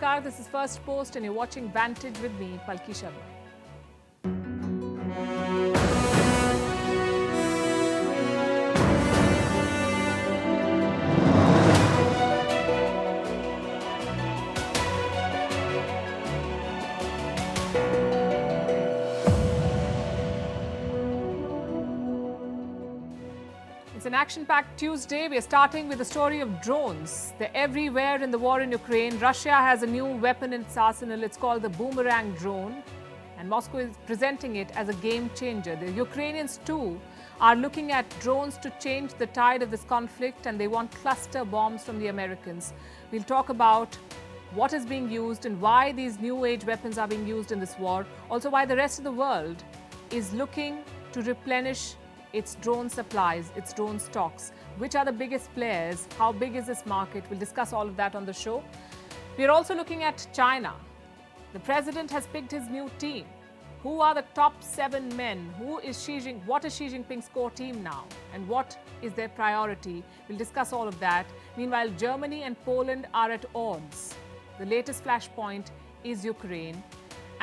Namaskar, this is Firstpost and you're watching Vantage with me, Palki Sharma. It's an action-packed Tuesday. We are starting with the story of drones. They're everywhere in the war in Ukraine. Russia has a new weapon in its arsenal. It's called the boomerang drone. And Moscow is presenting it as a game changer. The Ukrainians too are looking at drones to change the tide of this conflict, and they want cluster bombs from the Americans. We'll talk about what is being used and why these new age weapons are being used in this war. Also why the rest of the world is looking to replenish its drone supplies, its drone stocks. Which are the biggest players? How big is this market? We'll discuss all of that on the show. We're also looking at China. The president has picked his new team. Who are the top 7 men? What is Xi Jinping's core team now? And what is their priority? We'll discuss all of that. Meanwhile, Germany and Poland are at odds. The latest flashpoint is Ukraine.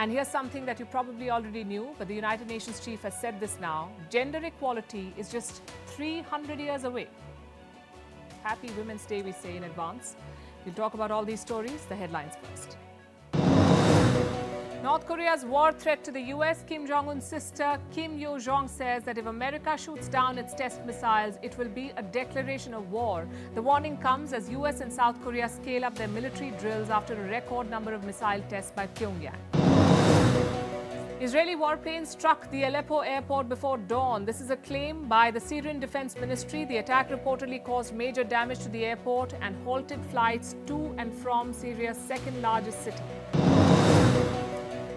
And here's something that you probably already knew, but the United Nations chief has said this now. Gender equality is just 300 years away. Happy Women's Day, we say in advance. We'll talk about all these stories. The headlines first. North Korea's war threat to the US. Kim Jong-un's sister, Kim Yo-jong, says that if America shoots down its test missiles, it will be a declaration of war. The warning comes as US and South Korea scale up their military drills after a record number of missile tests by Pyongyang. Israeli warplanes struck the Aleppo airport before dawn. This is a claim by the Syrian Defense Ministry. The attack reportedly caused major damage to the airport and halted flights to and from Syria's second largest city.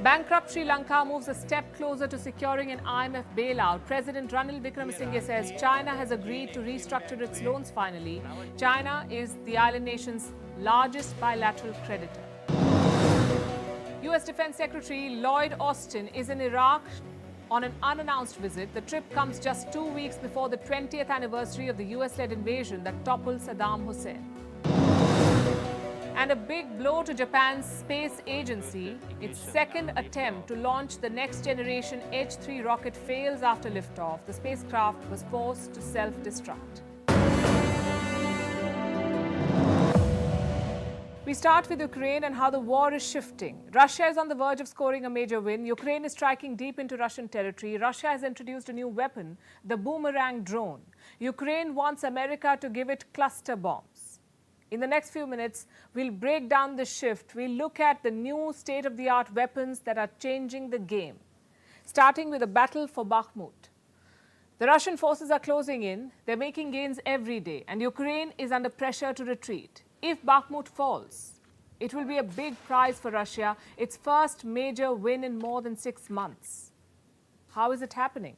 Bankrupt Sri Lanka moves a step closer to securing an IMF bailout. President Ranil Wickremesinghe says China has agreed to restructure its loans finally. China is the island nation's largest bilateral creditor. U.S. Defense Secretary Lloyd Austin is in Iraq on an unannounced visit. The trip comes just 2 weeks before the 20th anniversary of the U.S.-led invasion that toppled Saddam Hussein. And a big blow to Japan's space agency. Its second attempt to launch the next-generation H-3 rocket fails after liftoff. The spacecraft was forced to self-destruct. We start with Ukraine and how the war is shifting. Russia is on the verge of scoring a major win. Ukraine is striking deep into Russian territory. Russia has introduced a new weapon, the boomerang drone. Ukraine wants America to give it cluster bombs. In the next few minutes, we'll break down the shift. We'll look at the new state-of-the-art weapons that are changing the game. Starting with a battle for Bakhmut. The Russian forces are closing in. They're making gains every day, and Ukraine is under pressure to retreat. If Bakhmut falls, it will be a big prize for Russia, its first major win in more than 6 months. How is it happening?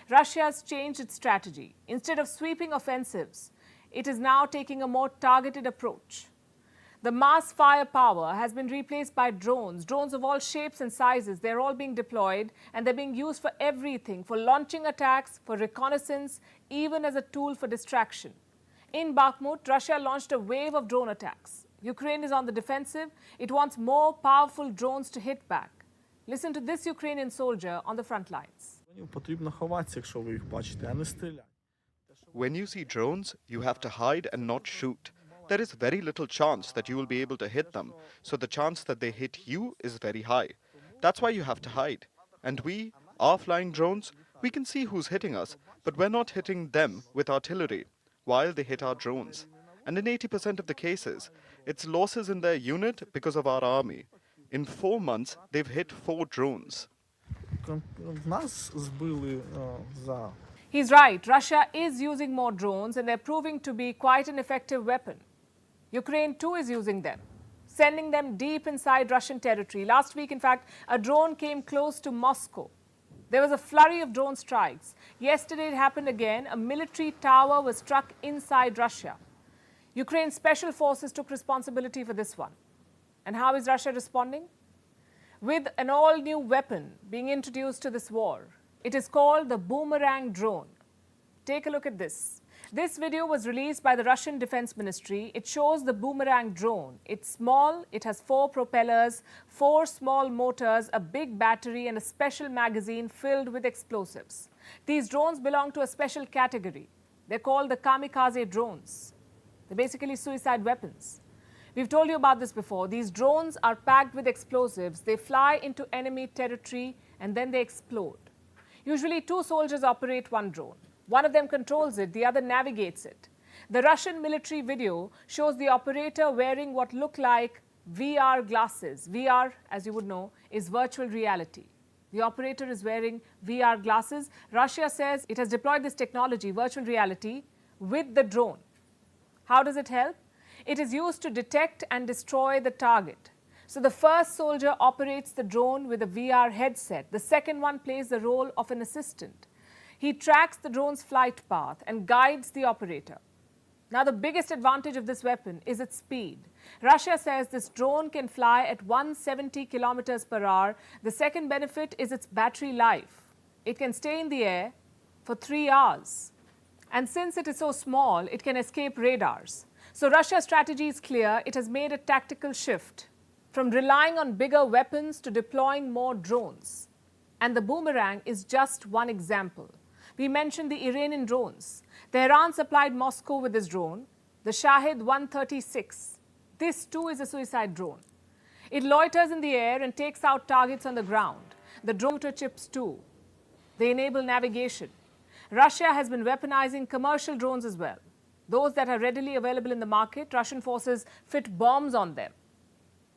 Russia has changed its strategy. Instead of sweeping offensives, it is now taking a more targeted approach. The mass firepower has been replaced by drones of all shapes and sizes. They're all being deployed, and they're being used for everything, for launching attacks, for reconnaissance, even as a tool for distraction. In Bakhmut, Russia launched a wave of drone attacks. Ukraine is on the defensive. It wants more powerful drones to hit back. Listen to this Ukrainian soldier on the front lines. When you see drones, you have to hide and not shoot. There is very little chance that you will be able to hit them, so the chance that they hit you is very high. That's why you have to hide. And we, our flying drones, we can see who's hitting us, but we're not hitting them with artillery, while they hit our drones. And in 80% of the cases, it's losses in their unit because of our army. In 4 months, they've hit 4 drones. He's right. Russia is using more drones, and they're proving to be quite an effective weapon. Ukraine too is using them, sending them deep inside Russian territory. Last week, in fact, a drone came close to Moscow. There was a flurry of drone strikes. Yesterday it happened again. A military tower was struck inside Russia. Ukraine's special forces took responsibility for this one. And how is Russia responding? With an all-new weapon being introduced to this war. It is called the boomerang drone. Take a look at this. This video was released by the Russian Defense Ministry. It shows the boomerang drone. It's small, it has 4 propellers, 4 small motors, a big battery, and a special magazine filled with explosives. These drones belong to a special category. They're called the kamikaze drones. They're basically suicide weapons. We've told you about this before. These drones are packed with explosives. They fly into enemy territory and then they explode. Usually 2 soldiers operate one drone. One of them controls it, the other navigates it. The Russian military video shows the operator wearing what look like VR glasses. VR, as you would know, is virtual reality. The operator is wearing VR glasses. Russia says it has deployed this technology, virtual reality, with the drone. How does it help? It is used to detect and destroy the target. So the first soldier operates the drone with a VR headset. The second one plays the role of an assistant. He tracks the drone's flight path and guides the operator. Now, the biggest advantage of this weapon is its speed. Russia says this drone can fly at 170 kilometers per hour. The second benefit is its battery life. It can stay in the air for 3 hours. And since it is so small, it can escape radars. So Russia's strategy is clear. It has made a tactical shift from relying on bigger weapons to deploying more drones. And the boomerang is just one example. We mentioned the Iranian drones. Tehran supplied Moscow with this drone, the Shahid 136. This too is a suicide drone. It loiters in the air and takes out targets on the ground. The drone chips too. They enable navigation. Russia has been weaponizing commercial drones as well. Those that are readily available in the market, Russian forces fit bombs on them.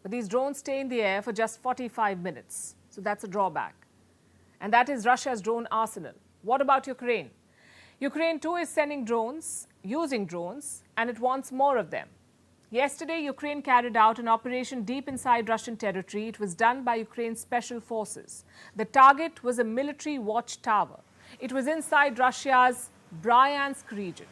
But these drones stay in the air for just 45 minutes. So that's a drawback. And that is Russia's drone arsenal. What about Ukraine? Ukraine too is sending drones, using drones, and it wants more of them. Yesterday, Ukraine carried out an operation deep inside Russian territory. It was done by Ukraine's special forces. The target was a military watchtower. It was inside Russia's Bryansk region.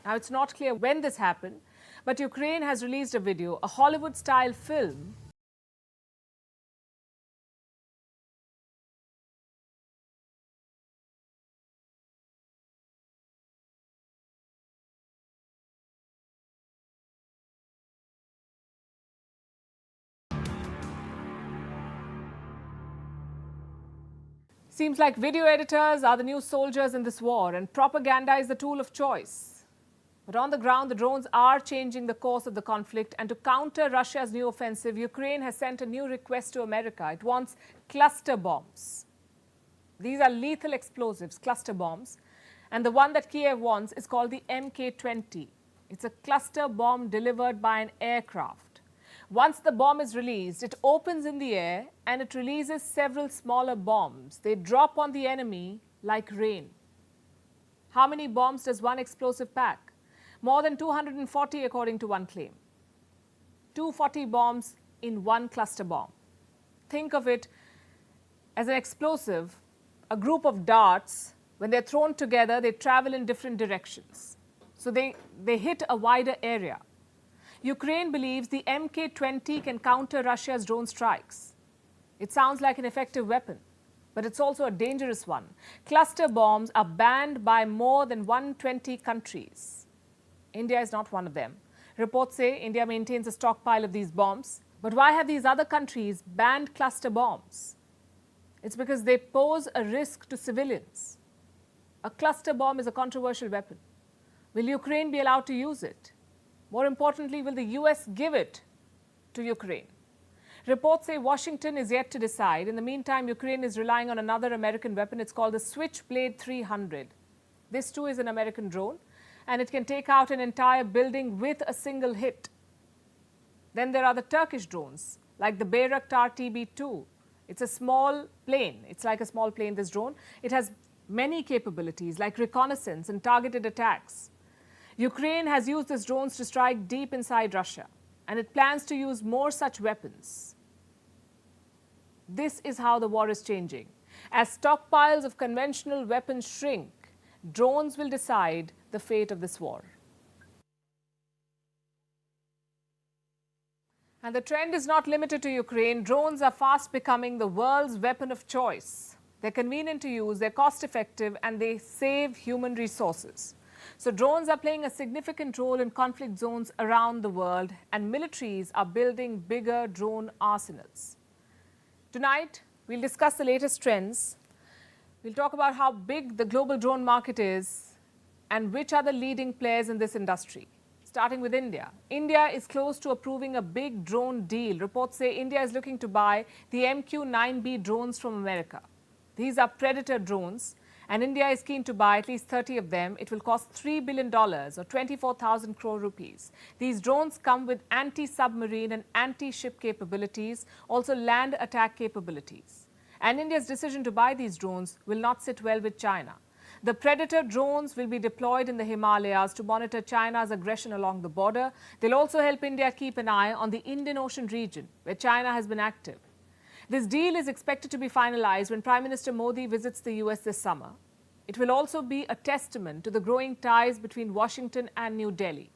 Now, it's not clear when this happened, but Ukraine has released a video, a Hollywood-style film. Seems like video editors are the new soldiers in this war, and propaganda is the tool of choice. But on the ground, the drones are changing the course of the conflict, and to counter Russia's new offensive, Ukraine has sent a new request to America. It wants cluster bombs. These are lethal explosives, cluster bombs, and the one that Kiev wants is called the Mk-20. It's a cluster bomb delivered by an aircraft. Once the bomb is released, it opens in the air and it releases several smaller bombs. They drop on the enemy like rain. How many bombs does one explosive pack? More than 240 according to one claim. 240 bombs in one cluster bomb. Think of it as an explosive, a group of darts. When they're thrown together, they travel in different directions. So they hit a wider area. Ukraine believes the Mk-20 can counter Russia's drone strikes. It sounds like an effective weapon, but it's also a dangerous one. Cluster bombs are banned by more than 120 countries. India is not one of them. Reports say India maintains a stockpile of these bombs. But why have these other countries banned cluster bombs? It's because they pose a risk to civilians. A cluster bomb is a controversial weapon. Will Ukraine be allowed to use it? More importantly, will the US give it to Ukraine? Reports say Washington is yet to decide. In the meantime, Ukraine is relying on another American weapon. It's called the Switchblade 300. This too is an American drone, and it can take out an entire building with a single hit. Then there are the Turkish drones, like the Bayraktar TB2. It's a small plane. It's like a small plane, this drone. It has many capabilities, like reconnaissance and targeted attacks. Ukraine has used these drones to strike deep inside Russia, and it plans to use more such weapons. This is how the war is changing. As stockpiles of conventional weapons shrink, drones will decide the fate of this war. And the trend is not limited to Ukraine. Drones are fast becoming the world's weapon of choice. They're convenient to use, they're cost-effective, and they save human resources. So drones are playing a significant role in conflict zones around the world, and militaries are building bigger drone arsenals. Tonight, we'll discuss the latest trends. We'll talk about how big the global drone market is and which are the leading players in this industry. Starting with India. India is close to approving a big drone deal. Reports say India is looking to buy the MQ-9B drones from America. These are Predator drones, and India is keen to buy at least 30 of them. It will cost $3 billion or 24,000 crore rupees. These drones come with anti-submarine and anti-ship capabilities, also land attack capabilities. And India's decision to buy these drones will not sit well with China. The Predator drones will be deployed in the Himalayas to monitor China's aggression along the border. They'll also help India keep an eye on the Indian Ocean region, where China has been active. This deal is expected to be finalized when Prime Minister Modi visits the US this summer. It will also be a testament to the growing ties between Washington and New Delhi.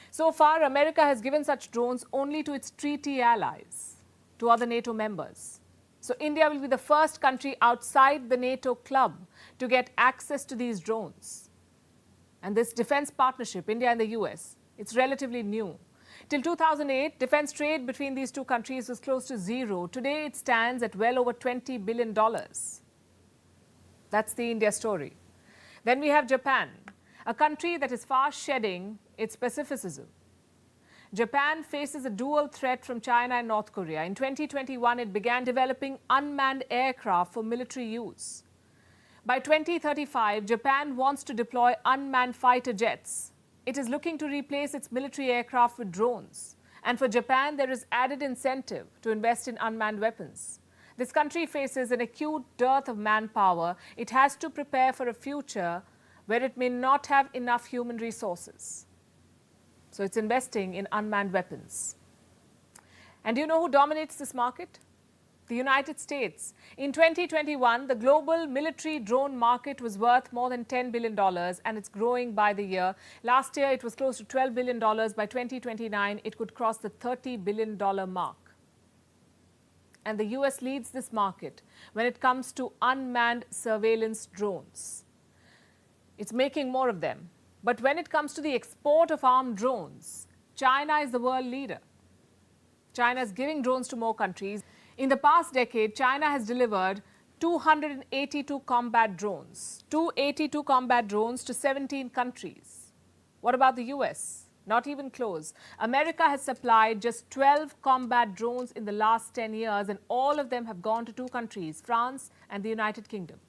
So far, America has given such drones only to its treaty allies, to other NATO members. So India will be the first country outside the NATO club to get access to these drones. And this defense partnership, India and the US, it's relatively new. Till 2008, defense trade between these two countries was close to zero. Today, it stands at well over $20 billion. That's the India story. Then we have Japan, a country that is fast shedding its pacificism. Japan faces a dual threat from China and North Korea. In 2021, it began developing unmanned aircraft for military use. By 2035, Japan wants to deploy unmanned fighter jets. It is looking to replace its military aircraft with drones. And for Japan, there is added incentive to invest in unmanned weapons. This country faces an acute dearth of manpower. It has to prepare for a future where it may not have enough human resources. So it's investing in unmanned weapons. And do you know who dominates this market? The United States. In 2021, the global military drone market was worth more than $10 billion, and it's growing by the year. Last year, it was close to $12 billion. By 2029, it could cross the $30 billion mark. And the US leads this market when it comes to unmanned surveillance drones. It's making more of them. But when it comes to the export of armed drones, China is the world leader. China is giving drones to more countries. In the past decade, China has delivered 282 combat drones. 282 combat drones to 17 countries. What about the US? Not even close. America has supplied just 12 combat drones in the last 10 years, and all of them have gone to two countries, France and the United Kingdom.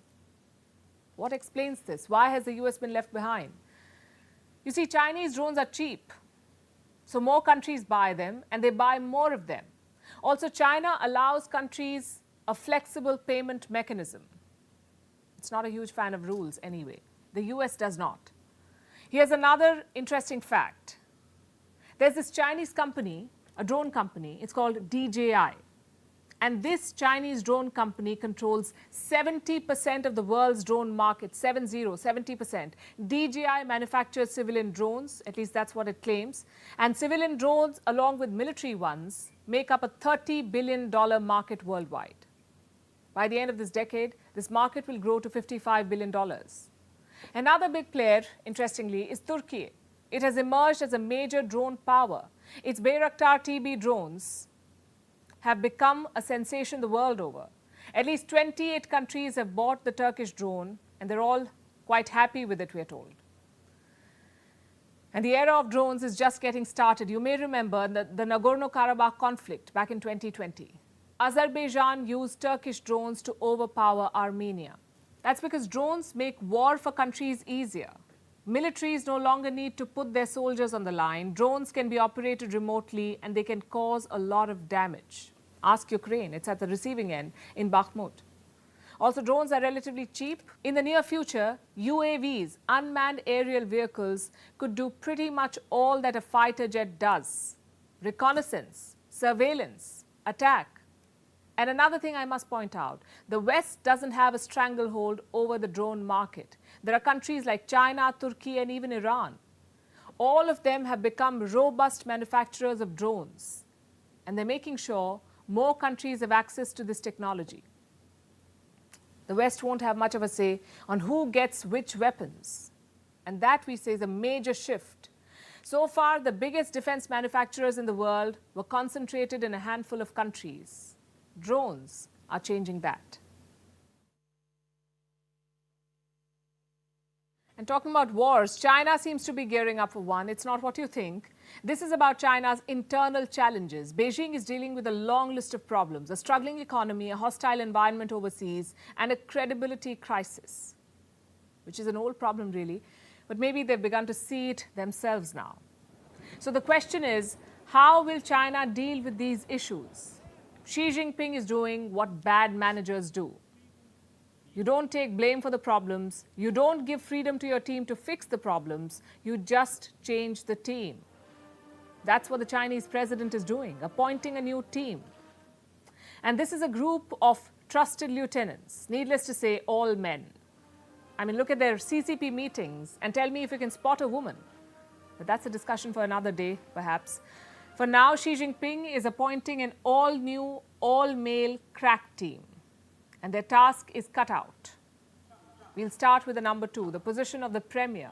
What explains this? Why has the US been left behind? You see, Chinese drones are cheap, so more countries buy them, and they buy more of them. Also, China allows countries a flexible payment mechanism. It's not a huge fan of rules anyway. The US does not. Here's another interesting fact. There's this Chinese company, a drone company, it's called DJI. And this Chinese drone company controls 70% of the world's drone market, 70%. DJI manufactures civilian drones, at least that's what it claims. And civilian drones, along with military ones, make up a $30 billion market worldwide. By the end of this decade, this market will grow to $55 billion. Another big player, interestingly, is Turkey. It has emerged as a major drone power. Its Bayraktar TB drones have become a sensation the world over. At least 28 countries have bought the Turkish drone, and they're all quite happy with it, we're told. And the era of drones is just getting started. You may remember the Nagorno-Karabakh conflict back in 2020. Azerbaijan used Turkish drones to overpower Armenia. That's because drones make war for countries easier. Militaries no longer need to put their soldiers on the line. Drones can be operated remotely, and they can cause a lot of damage. Ask Ukraine, it's at the receiving end in Bakhmut. Also, drones are relatively cheap. In the near future, UAVs, unmanned aerial vehicles, could do pretty much all that a fighter jet does. Reconnaissance, surveillance, attack. And another thing I must point out, the West doesn't have a stranglehold over the drone market. There are countries like China, Turkey, and even Iran. All of them have become robust manufacturers of drones, and they're making sure more countries have access to this technology. The West won't have much of a say on who gets which weapons. And that, we say, is a major shift. So far, the biggest defense manufacturers in the world were concentrated in a handful of countries. Drones are changing that. And talking about wars, China seems to be gearing up for one. It's not what you think. This is about China's internal challenges. Beijing is dealing with a long list of problems: a struggling economy, a hostile environment overseas, and a credibility crisis, which is an old problem, really. But maybe they've begun to see it themselves now. So the question is, how will China deal with these issues? Xi Jinping is doing what bad managers do. You don't take blame for the problems. You don't give freedom to your team to fix the problems. You just change the team. That's what the Chinese president is doing, appointing a new team. And this is a group of trusted lieutenants, needless to say, all men. I mean, look at their CCP meetings and tell me if you can spot a woman. But that's a discussion for another day, perhaps. For now, Xi Jinping is appointing an all-new, all-male crack team. And their task is cut out. We'll start with the number 2, the position of the premier,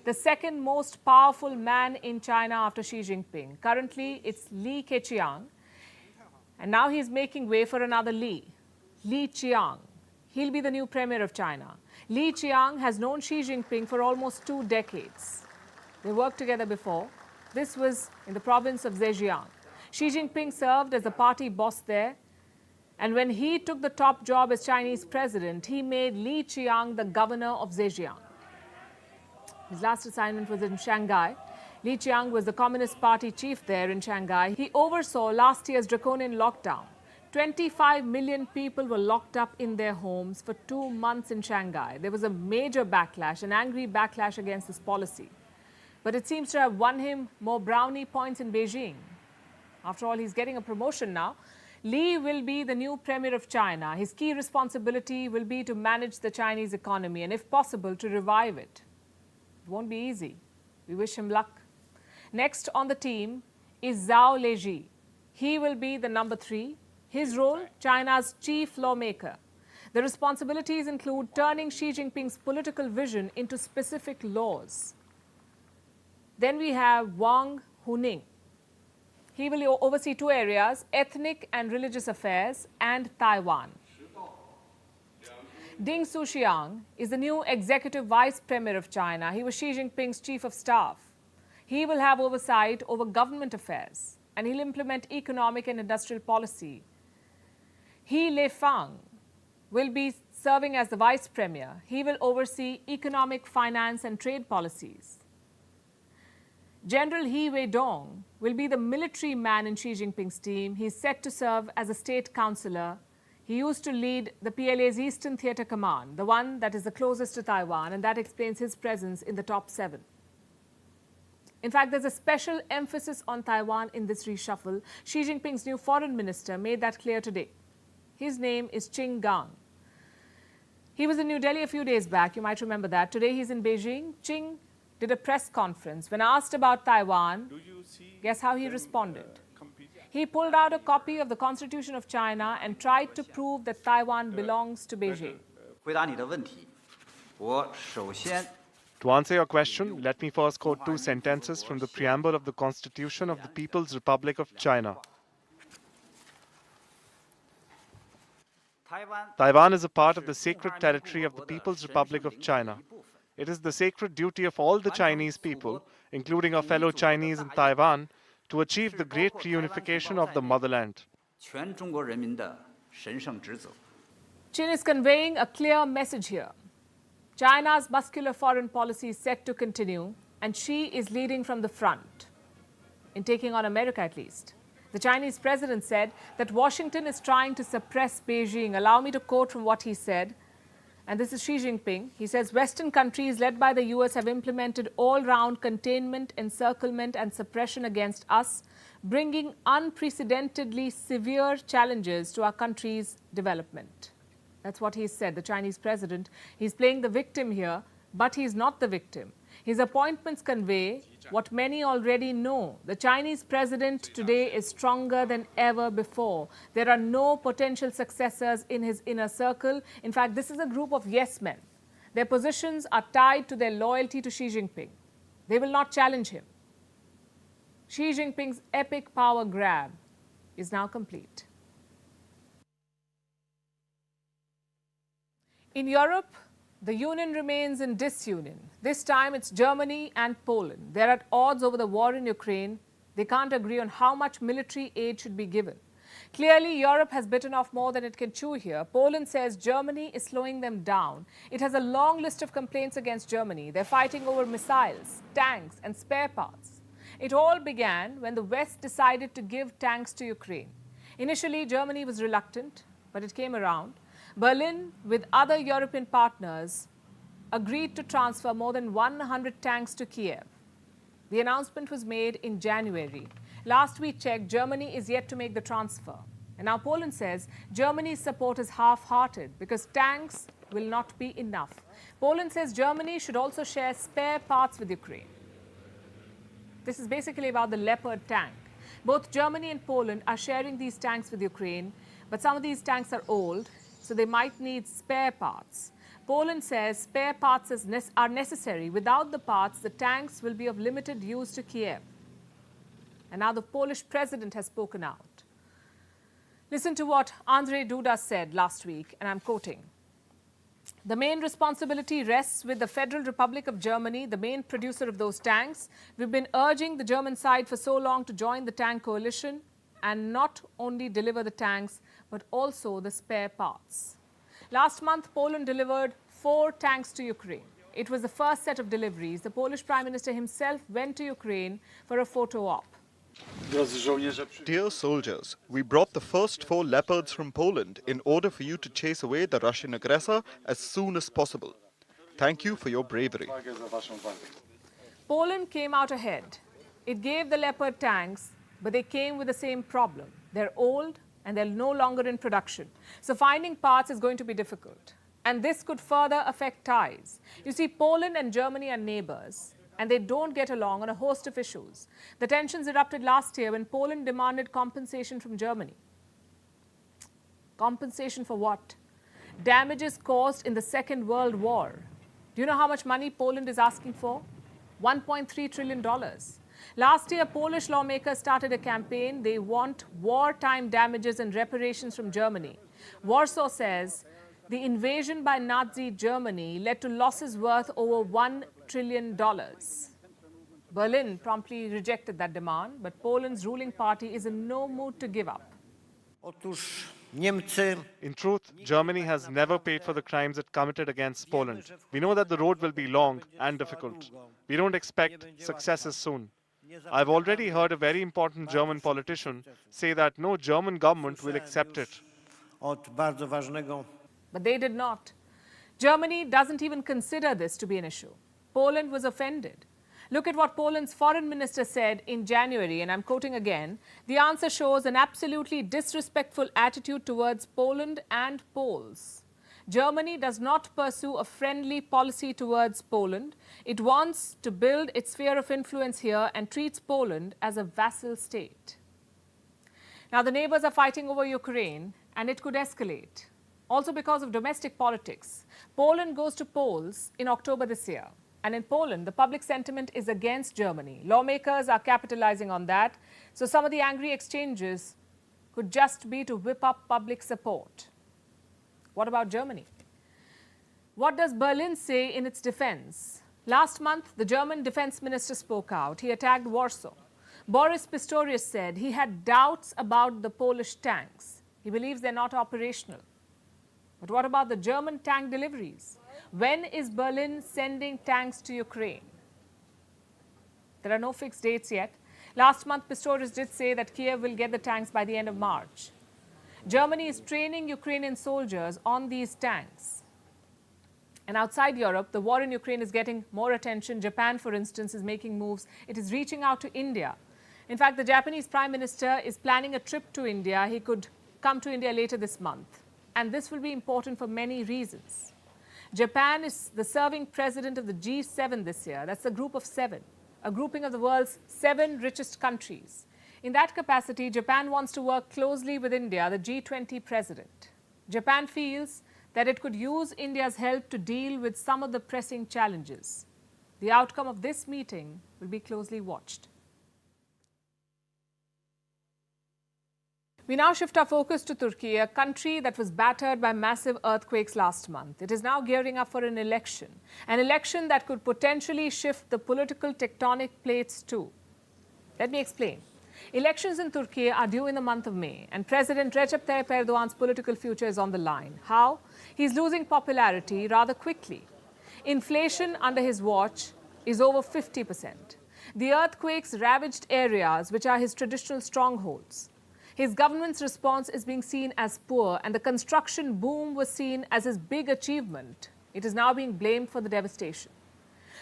the second most powerful man in China after Xi Jinping. Currently, it's Li Keqiang. And now he's making way for another Li Qiang. He'll be the new premier of China. Li Qiang has known Xi Jinping for almost 2 decades. They worked together before. This was in the province of Zhejiang. Xi Jinping served as the party boss there. And when he took the top job as Chinese president, he made Li Qiang the governor of Zhejiang. His last assignment was in Shanghai. Li Qiang was the Communist Party chief there in Shanghai. He oversaw last year's draconian lockdown. 25 million people were locked up in their homes for 2 months in Shanghai. There was a major backlash, an angry backlash against this policy. But it seems to have won him more brownie points in Beijing. After all, he's getting a promotion now. Li will be the new premier of China. His key responsibility will be to manage the Chinese economy and, if possible, to revive it. It won't be easy. We wish him luck. Next on the team is Zhao Leji. He will be the number 3. His role, China's chief lawmaker. The responsibilities include turning Xi Jinping's political vision into specific laws. Then we have Wang Huning. He will oversee 2 areas: ethnic and religious affairs and Taiwan. Ding Xuxiang is the new executive vice premier of China. He was Xi Jinping's chief of staff. He will have oversight over government affairs and he'll implement economic and industrial policy. He Leifang will be serving as the vice premier. He will oversee economic, finance and trade policies. General He Weidong will be the military man in Xi Jinping's team. He's set to serve as a state councillor. He used to lead the PLA's Eastern Theatre Command, the one that is the closest to Taiwan, and that explains his presence in the top 7. In fact, there's a special emphasis on Taiwan in this reshuffle. Xi Jinping's new foreign minister made that clear today. His name is Qin Gang. He was in New Delhi a few days back. You might remember that. Today he's in Beijing. Qin did a press conference. When asked about Taiwan, guess how he responded? He pulled out a copy of the Constitution of China and tried to prove that Taiwan belongs to Beijing. To answer your question, let me first quote 2 sentences from the preamble of the Constitution of the People's Republic of China. Taiwan is a part of the sacred territory of the People's Republic of China. It is the sacred duty of all the Chinese people, including our fellow Chinese in Taiwan, to achieve the great reunification of the motherland. Qin is conveying a clear message here. China's muscular foreign policy is set to continue, and Xi is leading from the front, in taking on America at least. The Chinese president said that Washington is trying to suppress Beijing. Allow me to quote from what he said. And this is Xi Jinping. He says, Western countries led by the US have implemented all-round containment, encirclement and suppression against us, bringing unprecedentedly severe challenges to our country's development. That's what he said, the Chinese president. He's playing the victim here, but he's not the victim. His appointments convey what many already know. The Chinese president today is stronger than ever before. There are no potential successors in his inner circle. In fact, this is a group of yes men. Their positions are tied to their loyalty to Xi Jinping. They will not challenge him. Xi Jinping's epic power grab is now complete. In Europe, the union remains in disunion. This time it's Germany and Poland. They're at odds over the war in Ukraine. They can't agree on how much military aid should be given. Clearly, Europe has bitten off more than it can chew here. Poland says Germany is slowing them down. It has a long list of complaints against Germany. They're fighting over missiles, tanks, and spare parts. It all began when the West decided to give tanks to Ukraine. Initially, Germany was reluctant, but it came around. Berlin, with other European partners, agreed to transfer more than 100 tanks to Kiev. The announcement was made in January. Last we checked, Germany is yet to make the transfer. And now Poland says Germany's support is half-hearted because tanks will not be enough. Poland says Germany should also share spare parts with Ukraine. This is basically about the Leopard tank. Both Germany and Poland are sharing these tanks with Ukraine, but some of these tanks are old, so they might need spare parts. Poland says spare parts are necessary. Without the parts, the tanks will be of limited use to Kiev. And now the Polish president has spoken out. Listen to what Andrzej Duda said last week, and I'm quoting. The main responsibility rests with the Federal Republic of Germany, the main producer of those tanks. We've been urging the German side for so long to join the tank coalition and not only deliver the tanks, but also the spare parts. Last month, Poland delivered 4 tanks to Ukraine. It was the first set of deliveries. The Polish Prime Minister himself went to Ukraine for a photo op. Dear soldiers, we brought the first 4 Leopards from Poland in order for you to chase away the Russian aggressor as soon as possible. Thank you for your bravery. Poland came out ahead. It gave the Leopard tanks, but they came with the same problem. They're old and they're no longer in production. So finding parts is going to be difficult. And this could further affect ties. You see, Poland and Germany are neighbors, and they don't get along on a host of issues. The tensions erupted last year when Poland demanded compensation from Germany. Compensation for what? Damages caused in the Second World War. Do you know how much money Poland is asking for? $1.3 trillion. Last year, Polish lawmakers started a campaign. They want wartime damages and reparations from Germany. Warsaw says the invasion by Nazi Germany led to losses worth over $1 trillion. Berlin promptly rejected that demand, but Poland's ruling party is in no mood to give up. In truth, Germany has never paid for the crimes it committed against Poland. We know that the road will be long and difficult. We don't expect successes soon. I've already heard a very important German politician say that no German government will accept it. But they did not. Germany doesn't even consider this to be an issue. Poland was offended. Look at what Poland's foreign minister said in January, and I'm quoting again. The answer shows an absolutely disrespectful attitude towards Poland and Poles. Germany does not pursue a friendly policy towards Poland. It wants to build its sphere of influence here and treats Poland as a vassal state. Now, the neighbors are fighting over Ukraine, and it could escalate. Also because of domestic politics. Poland goes to polls in October this year. And in Poland, the public sentiment is against Germany. Lawmakers are capitalizing on that. So some of the angry exchanges could just be to whip up public support. What about Germany? What does Berlin say in its defense? Last month, the German defense minister spoke out. He attacked Warsaw. Boris Pistorius said he had doubts about the Polish tanks. He believes they're not operational. But what about the German tank deliveries? When is Berlin sending tanks to Ukraine? There are no fixed dates yet. Last month, Pistorius did say that Kiev will get the tanks by the end of March. Germany is training Ukrainian soldiers on these tanks. And outside Europe, the war in Ukraine is getting more attention. Japan, for instance, is making moves. It is reaching out to India. In fact, the Japanese Prime Minister is planning a trip to India. He could come to India later this month. And this will be important for many reasons. Japan is the serving president of the G7 this year. That's a group of 7, a grouping of the world's 7 richest countries. In that capacity, Japan wants to work closely with India, the G20 president. Japan feels that it could use India's help to deal with some of the pressing challenges. The outcome of this meeting will be closely watched. We now shift our focus to Turkey, a country that was battered by massive earthquakes last month. It is now gearing up for an election that could potentially shift the political tectonic plates too. Let me explain. Elections in Turkey are due in the month of May, and President Recep Tayyip Erdogan's political future is on the line. How? He's losing popularity rather quickly. Inflation under his watch is over 50%. The earthquakes ravaged areas which are his traditional strongholds. His government's response is being seen as poor, and the construction boom was seen as his big achievement. It is now being blamed for the devastation.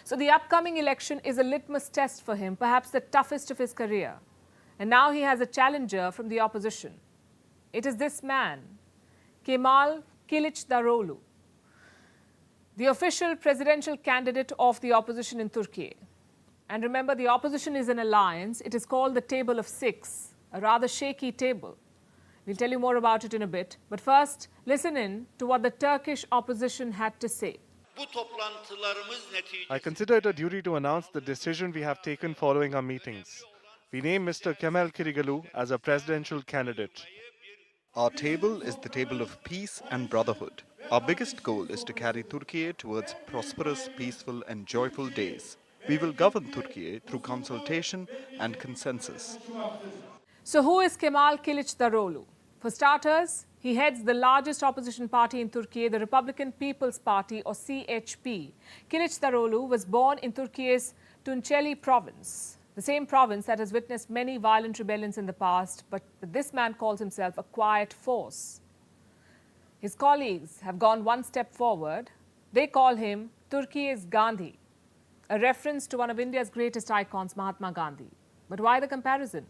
So the upcoming election is a litmus test for him, perhaps the toughest of his career. And now he has a challenger from the opposition. It is this man, Kemal Kılıçdaroğlu, the official presidential candidate of the opposition in Turkey. And remember, the opposition is an alliance. It is called the Table of Six, a rather shaky table. We'll tell you more about it in a bit. But first, listen in to what the Turkish opposition had to say. I consider it a duty to announce the decision we have taken following our meetings. We name Mr. Kemal Kılıçdaroğlu as a presidential candidate. Our table is the table of peace and brotherhood. Our biggest goal is to carry Turkey towards prosperous, peaceful and joyful days. We will govern Turkey through consultation and consensus. So who is Kemal Kılıçdaroğlu? For starters, he heads the largest opposition party in Turkey, the Republican People's Party, or CHP. Kılıçdaroğlu was born in Turkey's Tunceli province, the same province that has witnessed many violent rebellions in the past, but this man calls himself a quiet force. His colleagues have gone one step forward. They call him Turkey's Gandhi, a reference to one of India's greatest icons, Mahatma Gandhi. But why the comparison?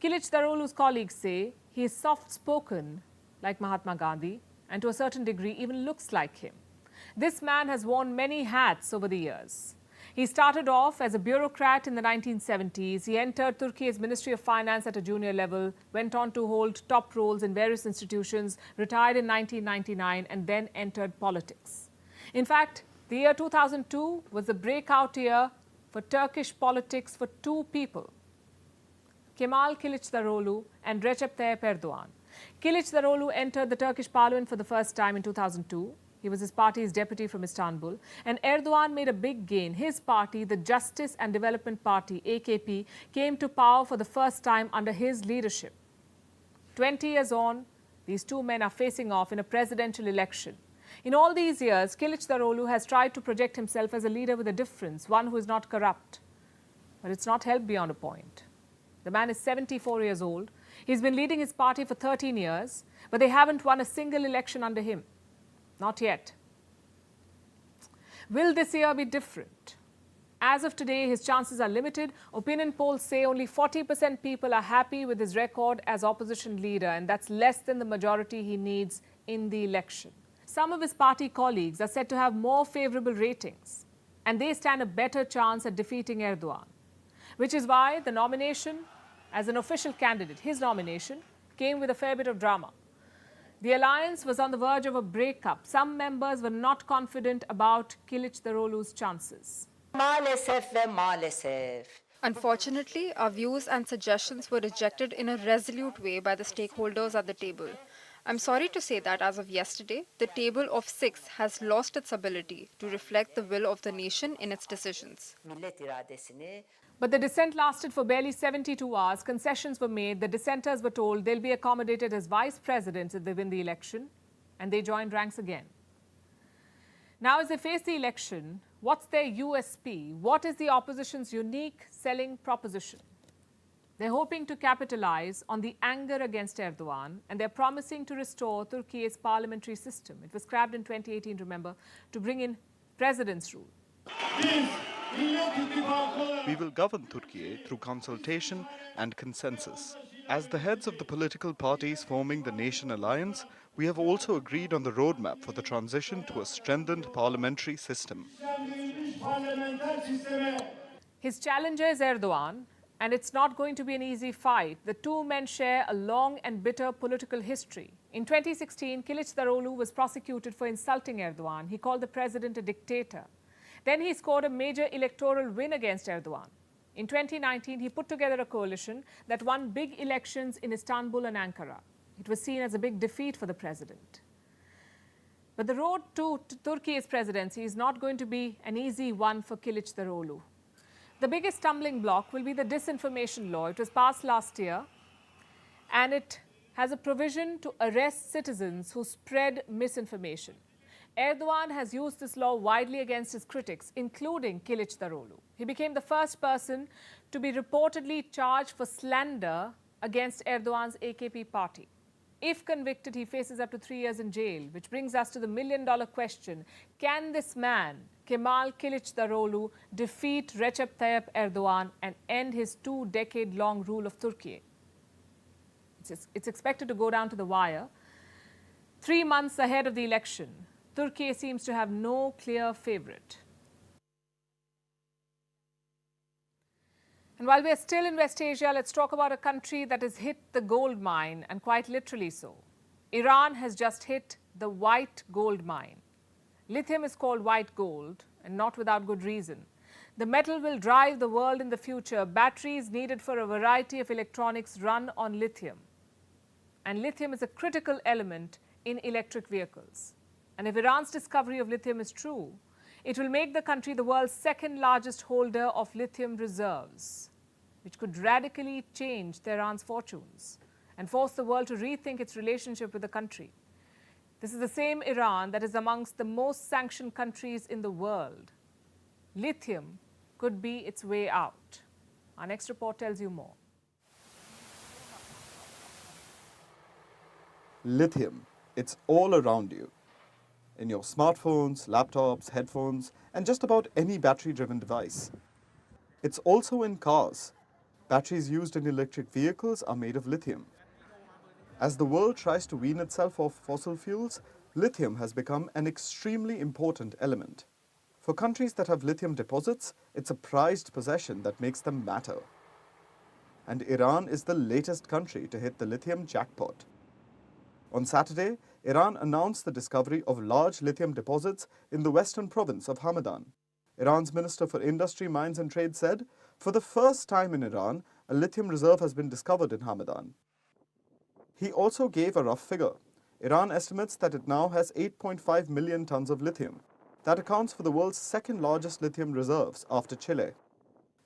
Kılıçdaroğlu's colleagues say he is soft-spoken like Mahatma Gandhi and to a certain degree even looks like him. This man has worn many hats over the years. He started off as a bureaucrat in the 1970s. He entered Turkey's Ministry of Finance at a junior level, went on to hold top roles in various institutions, retired in 1999 and then entered politics. In fact, the year 2002 was the breakout year for Turkish politics for two people, Kemal Kılıçdaroğlu and Recep Tayyip Erdogan. Kılıçdaroğlu entered the Turkish parliament for the first time in 2002. He was his party's deputy from Istanbul. And Erdogan made a big gain. His party, the Justice and Development Party, AKP, came to power for the first time under his leadership. 20 years on, these two men are facing off in a presidential election. In all these years, Kılıçdaroğlu has tried to project himself as a leader with a difference, one who is not corrupt. But it's not helped beyond a point. The man is 74 years old. He's been leading his party for 13 years, but they haven't won a single election under him. Not yet. Will this year be different? As of today, his chances are limited. Opinion polls say only 40% people are happy with his record as opposition leader, and that's less than the majority he needs in the election. Some of his party colleagues are said to have more favorable ratings, and they stand a better chance at defeating Erdogan, which is why the nomination as an official candidate, his nomination, came with a fair bit of drama. The alliance was on the verge of a breakup. Some members were not confident about Kılıçdaroğlu's chances. Maalesef ve maalesef. Unfortunately, our views and suggestions were rejected in a resolute way by the stakeholders at the table. I'm sorry to say that as of yesterday, the Table of Six has lost its ability to reflect the will of the nation in its decisions. Millet iradesini But the dissent lasted for barely 72 hours. Concessions were made. The dissenters were told they'll be accommodated as vice presidents if they win the election, and they joined ranks again. Now, as they face the election, what's their USP? What is the opposition's unique selling proposition? They're hoping to capitalize on the anger against Erdogan, and they're promising to restore Turkey's parliamentary system. It was scrapped in 2018, remember, to bring in president's rule. We will govern Turkey through consultation and consensus. As the heads of the political parties forming the Nation Alliance, we have also agreed on the roadmap for the transition to a strengthened parliamentary system. His challenger is Erdogan, And it's not going to be an easy fight. The two men share a long and bitter political history. In 2016, Kılıçdaroğlu was prosecuted for insulting Erdogan. He called the president a dictator. Then he scored a major electoral win against Erdogan. In 2019, he put together a coalition that won big elections in Istanbul and Ankara. It was seen as a big defeat for the president. But the road to Turkey's presidency is not going to be an easy one for Kılıçdaroğlu. The biggest stumbling block will be the disinformation law. It was passed last year, and it has a provision to arrest citizens who spread misinformation. Erdogan has used this law widely against his critics, including Kılıçdaroğlu. He became the first person to be reportedly charged for slander against Erdogan's AKP party. If convicted, he faces up to 3 years in jail, which brings us to the million-dollar question: can this man, Kemal Kılıçdaroğlu, defeat Recep Tayyip Erdogan and end his 2-decade-long rule of Turkey? It's expected to go down to the wire. 3 months ahead of the election, Turkey seems to have no clear favorite. And while we are still in West Asia, let's talk about a country that has hit the gold mine, and quite literally so. Iran has just hit the white gold mine. Lithium is called white gold, and not without good reason. The metal will drive the world in the future. Batteries needed for a variety of electronics run on lithium. And lithium is a critical element in electric vehicles. And if Iran's discovery of lithium is true, it will make the country the world's second largest holder of lithium reserves, which could radically change Tehran's fortunes and force the world to rethink its relationship with the country. This is the same Iran that is amongst the most sanctioned countries in the world. Lithium could be its way out. Our next report tells you more. Lithium, it's all around you. In your smartphones, laptops, headphones, and just about any battery-driven device. It's also in cars. Batteries used in electric vehicles are made of lithium. As the world tries to wean itself off fossil fuels, lithium has become an extremely important element. For countries that have lithium deposits, it's a prized possession that makes them matter. And Iran is the latest country to hit the lithium jackpot. On Saturday, Iran announced the discovery of large lithium deposits in the western province of Hamadan. Iran's Minister for Industry, Mines and Trade said, for the first time in Iran, a lithium reserve has been discovered in Hamadan. He also gave a rough figure. Iran estimates that it now has 8.5 million tons of lithium. That accounts for the world's second largest lithium reserves after Chile.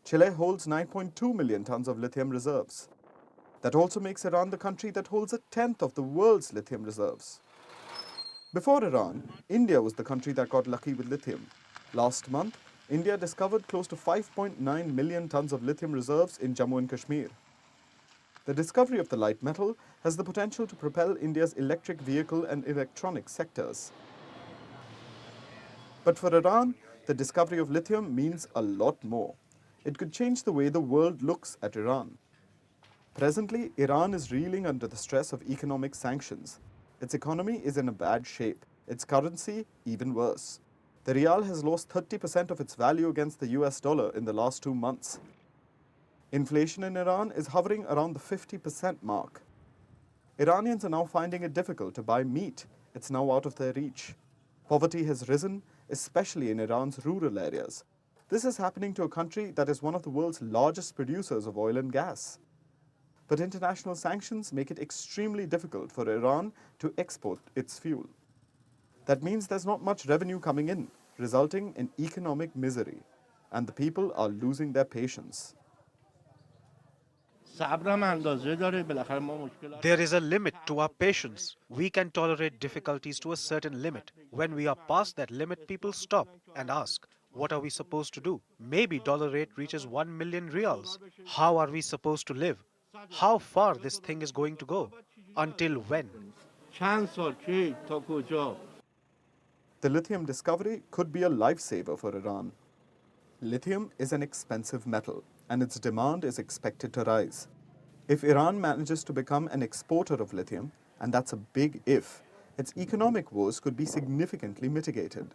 Chile holds 9.2 million tons of lithium reserves. That also makes Iran the country that holds a tenth of the world's lithium reserves. Before Iran, India was the country that got lucky with lithium. Last month, India discovered close to 5.9 million tons of lithium reserves in Jammu and Kashmir. The discovery of the light metal has the potential to propel India's electric vehicle and electronic sectors. But for Iran, the discovery of lithium means a lot more. It could change the way the world looks at Iran. Presently, Iran is reeling under the stress of economic sanctions. Its economy is in a bad shape, its currency even worse. The rial has lost 30% of its value against the US dollar in the last 2 months. Inflation in Iran is hovering around the 50% mark. Iranians are now finding it difficult to buy meat. It's now out of their reach. Poverty has risen, especially in Iran's rural areas. This is happening to a country that is one of the world's largest producers of oil and gas. But international sanctions make it extremely difficult for Iran to export its fuel. That means there's not much revenue coming in, resulting in economic misery, and the people are losing their patience. There is a limit to our patience. We can tolerate difficulties to a certain limit. When we are past that limit, people stop and ask, what are we supposed to do? Maybe dollar rate reaches 1 million reals. How are we supposed to live? How far this thing is going to go? Until when? The lithium discovery could be a lifesaver for Iran. Lithium is an expensive metal, and its demand is expected to rise. If Iran manages to become an exporter of lithium, and that's a big if, its economic woes could be significantly mitigated.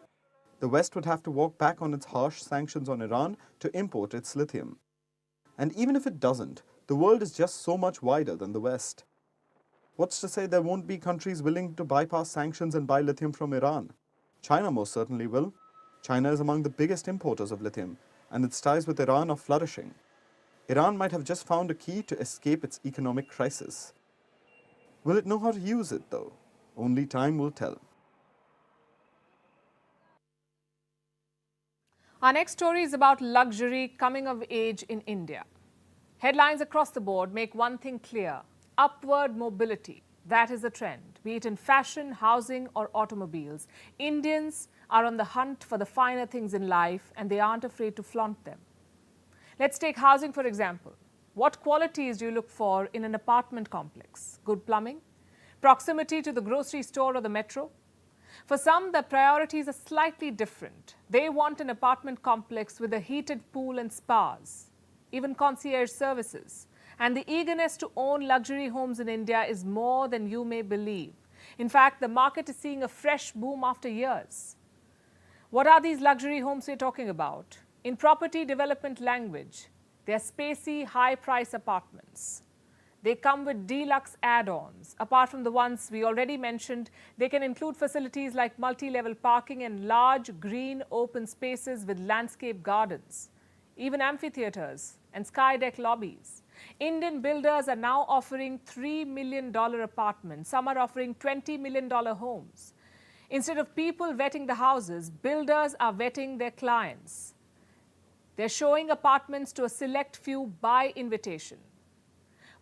The West would have to walk back on its harsh sanctions on Iran to import its lithium. And even if it doesn't, the world is just so much wider than the West. What's to say there won't be countries willing to bypass sanctions and buy lithium from Iran? China most certainly will. China is among the biggest importers of lithium, and its ties with Iran are flourishing. Iran might have just found a key to escape its economic crisis. Will it know how to use it, though? Only time will tell. Our next story is about luxury coming of age in India. Headlines across the board make one thing clear: upward mobility. That is the trend. Be it in fashion, housing, or automobiles, Indians are on the hunt for the finer things in life, and they aren't afraid to flaunt them. Let's take housing, for example. What qualities do you look for in an apartment complex? Good plumbing? Proximity to the grocery store or the metro? For some, the priorities are slightly different. They want an apartment complex with a heated pool and spas, even concierge services. And the eagerness to own luxury homes in India is more than you may believe. In fact, the market is seeing a fresh boom after years. What are these luxury homes we're talking about? In property development language, they are spacey, high-price apartments. They come with deluxe add-ons. Apart from the ones we already mentioned, they can include facilities like multi-level parking and large green open spaces with landscape gardens, even amphitheaters and sky deck lobbies. Indian builders are now offering $3 million apartments. Some are offering $20 million homes. Instead of people vetting the houses, builders are vetting their clients. They're showing apartments to a select few by invitation.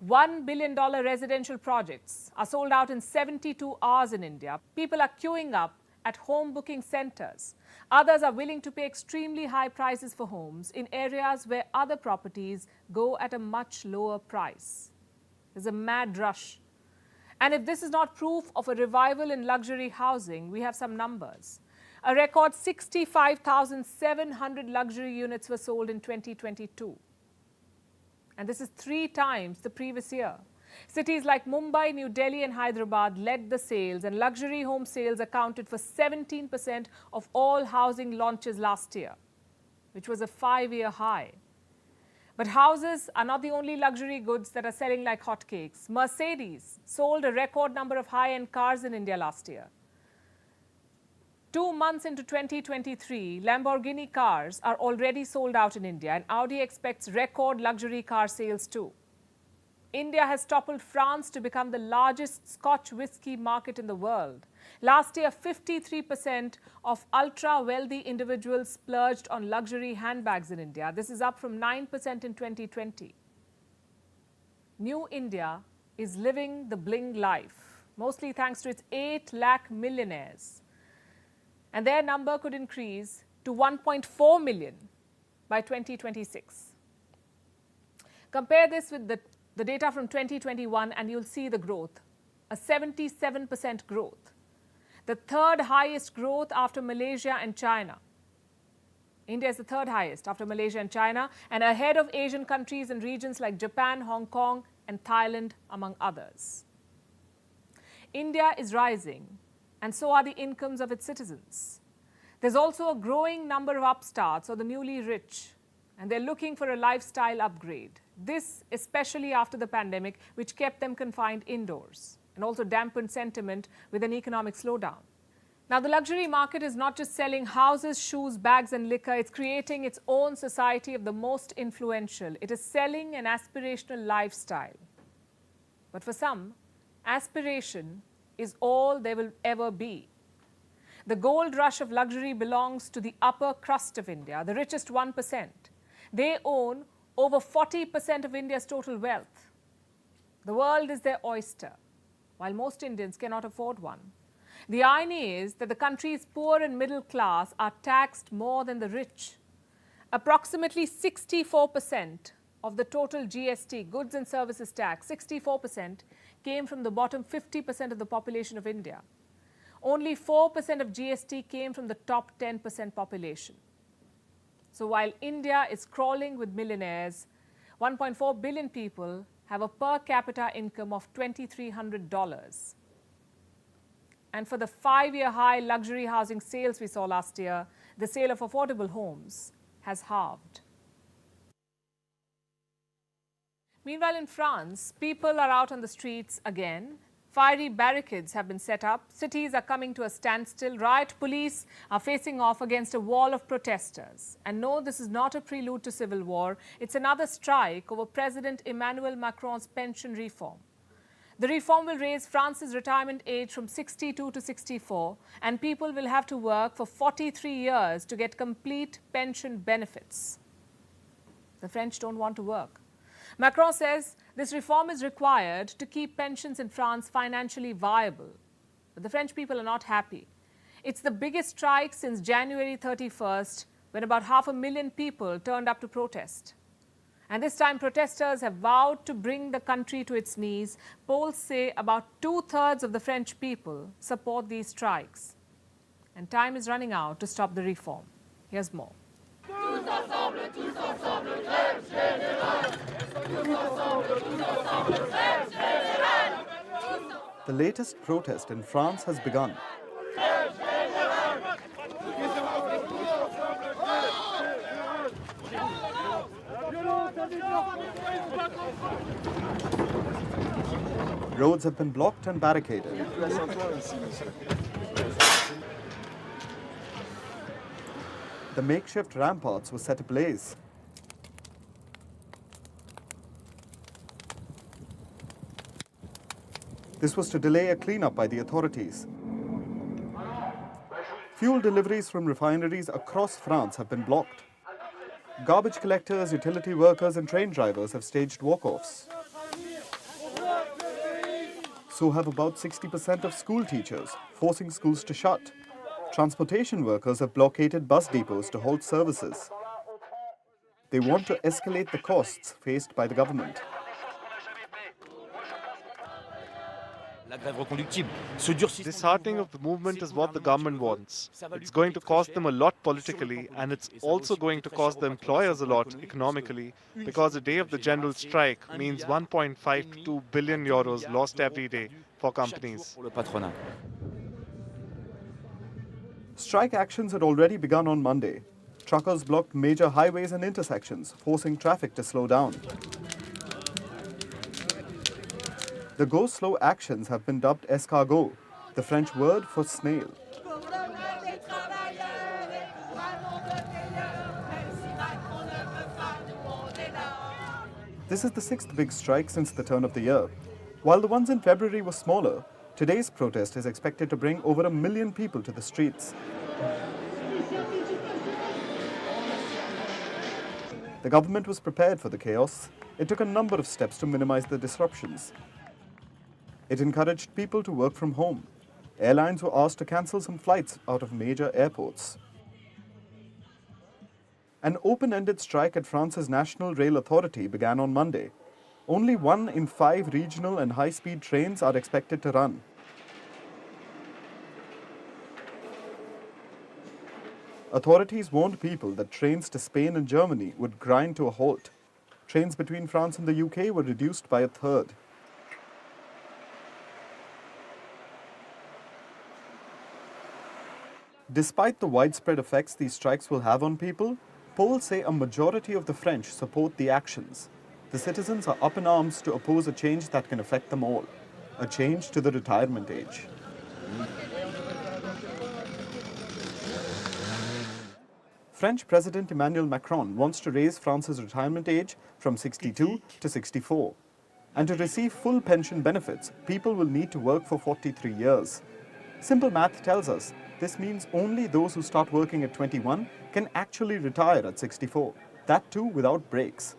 $1 billion residential projects are sold out in 72 hours in India. People are queuing up at home booking centers. Others are willing to pay extremely high prices for homes in areas where other properties go at a much lower price. There's a mad rush. And if this is not proof of a revival in luxury housing, we have some numbers. A record 65,700 luxury units were sold in 2022. And this is 3 times the previous year. Cities like Mumbai, New Delhi and Hyderabad led the sales, and luxury home sales accounted for 17% of all housing launches last year, which was a 5-year high. But houses are not the only luxury goods that are selling like hotcakes. Mercedes sold a record number of high-end cars in India last year. 2 months into 2023, Lamborghini cars are already sold out in India, and Audi expects record luxury car sales too. India has toppled France to become the largest Scotch whisky market in the world. Last year, 53% of ultra-wealthy individuals splurged on luxury handbags in India. This is up from 9% in 2020. New India is living the bling life, mostly thanks to its 8 lakh millionaires. And their number could increase to 1.4 million by 2026. Compare this with the data from 2021 and you'll see the growth, a 77% growth. The third highest growth after Malaysia and China. India is the third highest after Malaysia and China, and ahead of Asian countries and regions like Japan, Hong Kong and Thailand, among others. India is rising, and so are the incomes of its citizens. There's also a growing number of upstarts or the newly rich, and they're looking for a lifestyle upgrade. This especially after the pandemic, which kept them confined indoors and also dampened sentiment with an economic slowdown. Now, the luxury market is not just selling houses, shoes, bags and liquor. It's creating its own society of the most influential. It is selling an aspirational lifestyle. But for some, aspiration is all there will ever be. The gold rush of luxury belongs to the upper crust of India, the richest 1%. They own over 40% of India's total wealth. The world is their oyster, while most Indians cannot afford one. The irony is that the country's poor and middle class are taxed more than the rich. Approximately 64% of the total GST, goods and services tax, 64% came from the bottom 50% of the population of India. Only 4% of GST came from the top 10% population. So while India is crawling with millionaires, 1.4 billion people have a per capita income of $2,300. And for the 5-year high luxury housing sales we saw last year, the sale of affordable homes has halved. Meanwhile, in France, people are out on the streets again. Fiery barricades have been set up. Cities are coming to a standstill. Riot police are facing off against a wall of protesters. And no, this is not a prelude to civil war. It's another strike over President Emmanuel Macron's pension reform. The reform will raise France's retirement age from 62 to 64, and people will have to work for 43 years to get complete pension benefits. The French don't want to work. Macron says this reform is required to keep pensions in France financially viable. But the French people are not happy. It's the biggest strike since January 31st, when about 500,000 people turned up to protest. And this time, protesters have vowed to bring the country to its knees. Polls say about 2/3 of the French people support these strikes. And time is running out to stop the reform. Here's more. The latest protest in France has begun. Roads have been blocked and barricaded. The makeshift ramparts were set ablaze. This was to delay a cleanup by the authorities. Fuel deliveries from refineries across France have been blocked. Garbage collectors, utility workers and train drivers have staged walk-offs. So have about 60% of school teachers, forcing schools to shut. Transportation workers have blockaded bus depots to halt services. They want to escalate the costs faced by the government. Disheartening of the movement is what the government wants. It's going to cost them a lot politically, and it's also going to cost the employers a lot economically, because a day of the general strike means 1.5 to 2 billion euros lost every day for companies. Strike actions had already begun on Monday. Truckers blocked major highways and intersections, forcing traffic to slow down. The go-slow actions have been dubbed escargot, the French word for snail. This is the sixth big strike since the turn of the year. While the ones in February were smaller, today's protest is expected to bring over 1 million people to the streets. The government was prepared for the chaos. It took a number of steps to minimize the disruptions. It encouraged people to work from home. Airlines were asked to cancel some flights out of major airports. An open-ended strike at France's National Rail Authority began on Monday. Only 1 in 5 regional and high-speed trains are expected to run. Authorities warned people that trains to Spain and Germany would grind to a halt. Trains between France and the UK were reduced by 1/3. Despite the widespread effects these strikes will have on people, polls say a majority of the French support the actions. The citizens are up in arms to oppose a change that can affect them all, a change to the retirement age. French President Emmanuel Macron wants to raise France's retirement age from 62 to 64. And to receive full pension benefits, people will need to work for 43 years. Simple math tells us this means only those who start working at 21 can actually retire at 64, that too without breaks.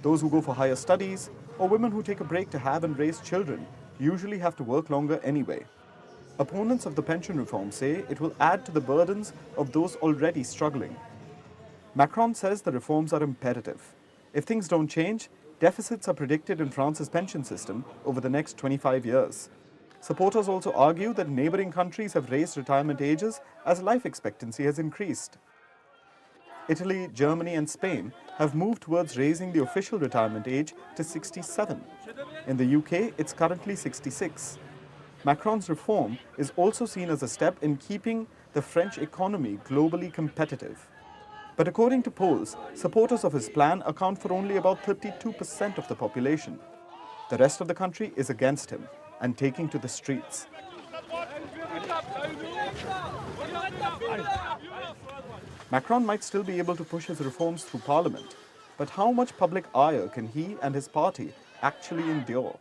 Those who go for higher studies, or women who take a break to have and raise children, usually have to work longer anyway. Opponents of the pension reform say it will add to the burdens of those already struggling. Macron says the reforms are imperative. If things don't change, deficits are predicted in France's pension system over the next 25 years. Supporters also argue that neighboring countries have raised retirement ages as life expectancy has increased. Italy, Germany and Spain have moved towards raising the official retirement age to 67. In the UK, it's currently 66. Macron's reform is also seen as a step in keeping the French economy globally competitive. But according to polls, supporters of his plan account for only about 32% of the population. The rest of the country is against him and taking to the streets. Macron might still be able to push his reforms through parliament, but how much public ire can he and his party actually endure?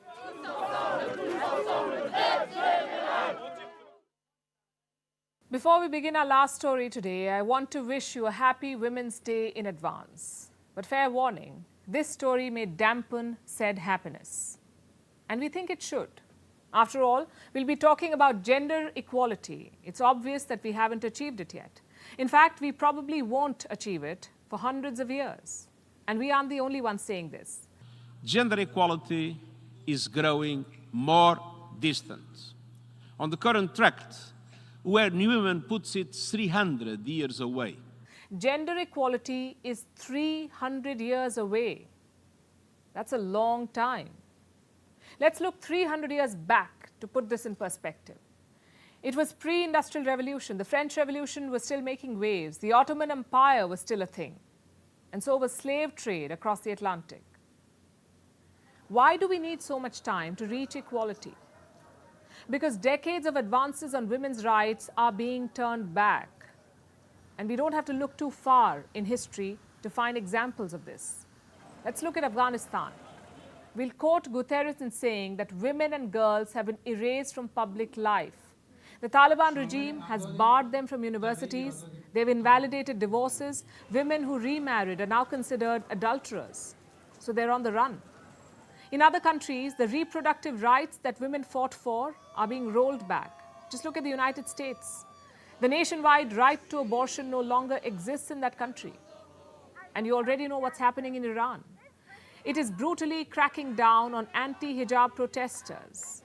Before we begin our last story today, I want to wish you a happy Women's Day in advance. But fair warning, this story may dampen said happiness. And we think it should. After all, we'll be talking about gender equality. It's obvious that we haven't achieved it yet. In fact, we probably won't achieve it for hundreds of years. And we aren't the only ones saying this. Gender equality is growing more distant. On the current track, where Newman puts it 300 years away. Gender equality is 300 years away. That's a long time. Let's look 300 years back to put this in perspective. It was pre-industrial revolution. The French Revolution was still making waves. The Ottoman Empire was still a thing. And so was slave trade across the Atlantic. Why do we need so much time to reach equality? Because decades of advances on women's rights are being turned back. And we don't have to look too far in history to find examples of this. Let's look at Afghanistan. We'll quote Guterres in saying that women and girls have been erased from public life. The Taliban regime has barred them from universities. They've invalidated divorces. Women who remarried are now considered adulterers. So they're on the run. In other countries, the reproductive rights that women fought for are being rolled back. Just look at the United States. The nationwide right to abortion no longer exists in that country. And you already know what's happening in Iran. It is brutally cracking down on anti-hijab protesters.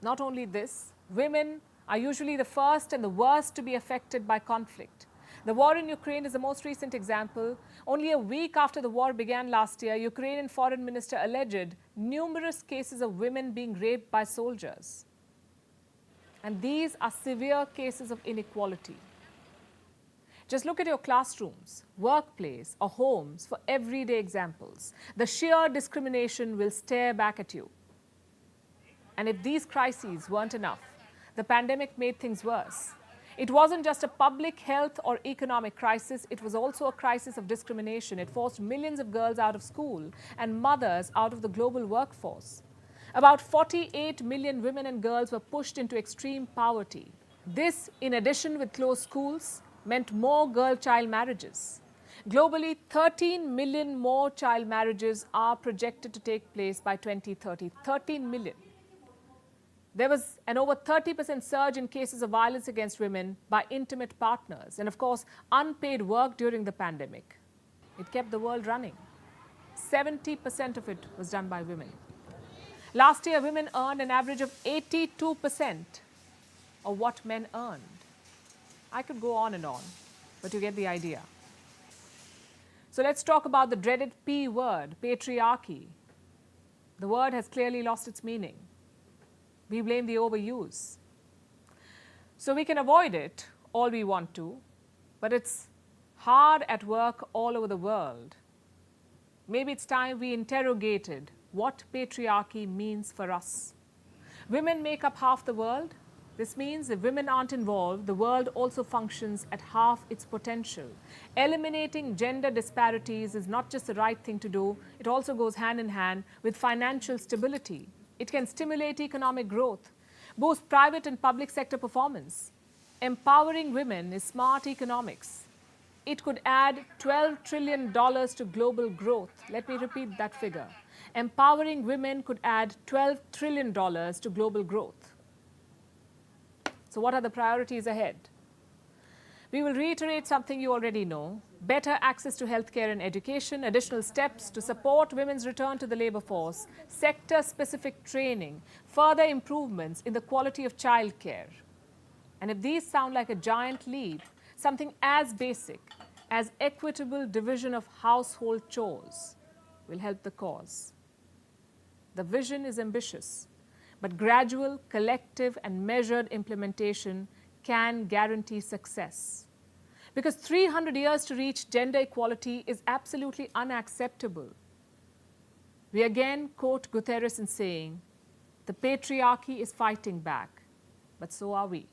Not only this, women are usually the first and the worst to be affected by conflict. The war in Ukraine is the most recent example. Only a week after the war began last year, Ukrainian foreign minister alleged numerous cases of women being raped by soldiers. And these are severe cases of inequality. Just look at your classrooms, workplace, or homes for everyday examples. The sheer discrimination will stare back at you. And if these crises weren't enough, the pandemic made things worse. It wasn't just a public health or economic crisis, it was also a crisis of discrimination. It forced millions of girls out of school and mothers out of the global workforce. About 48 million women and girls were pushed into extreme poverty. This, in addition with closed schools, meant more girl-child marriages. Globally, 13 million more child marriages are projected to take place by 2030. 13 million. There was an over 30% surge in cases of violence against women by intimate partners. And of course, unpaid work during the pandemic. It kept the world running. 70% of it was done by women. Last year, women earned an average of 82% of what men earned. I could go on, but you get the idea. So let's talk about the dreaded P word, patriarchy. The word has clearly lost its meaning. We blame the overuse. So we can avoid it all we want to, but it's hard at work all over the world. Maybe it's time we interrogated what patriarchy means for us. Women make up half the world. This means if women aren't involved, the world also functions at half its potential. Eliminating gender disparities is not just the right thing to do, it also goes hand in hand with financial stability. It can stimulate economic growth, boost private and public sector performance. Empowering women is smart economics. It could add $12 trillion to global growth. Let me repeat that figure. Empowering women could add $12 trillion to global growth. So what are the priorities ahead? We will reiterate something you already know: better access to healthcare and education, additional steps to support women's return to the labor force, sector-specific training, further improvements in the quality of childcare. And if these sound like a giant leap, something as basic as equitable division of household chores will help the cause. The vision is ambitious, but gradual, collective, and measured implementation can guarantee success. Because 300 years to reach gender equality is absolutely unacceptable. We again quote Guterres in saying, "The patriarchy is fighting back, but so are we."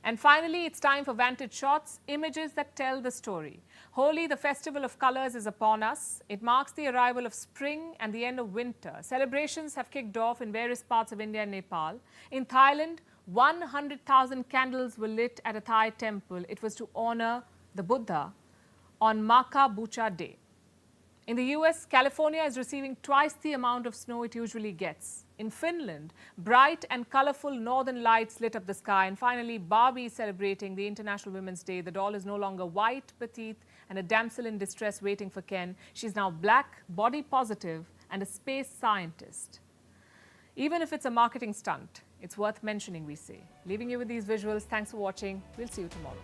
And finally, it's time for Vantage Shots, images that tell the story. Holi, the festival of colors, is upon us. It marks the arrival of spring and the end of winter. Celebrations have kicked off in various parts of India and Nepal. In Thailand, 100,000 candles were lit at a Thai temple. It was to honor the Buddha on Maka Bucha Day. In the US, California is receiving twice the amount of snow it usually gets. In Finland, bright and colorful northern lights lit up the sky. And finally, Barbie is celebrating the International Women's Day. The doll is no longer white, petite, and a damsel in distress waiting for Ken. She's now black, body positive, and a space scientist. Even if it's a marketing stunt, it's worth mentioning, we say. Leaving you with these visuals. Thanks for watching. We'll see you tomorrow.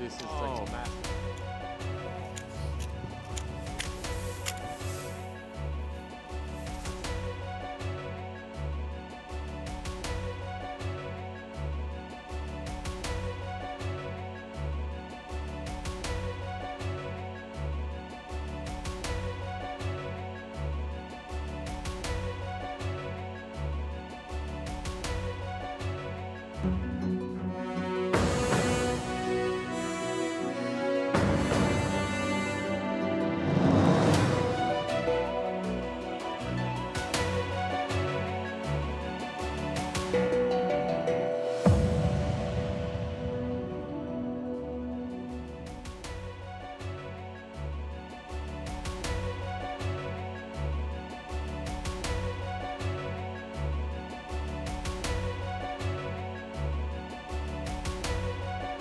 This is like massive.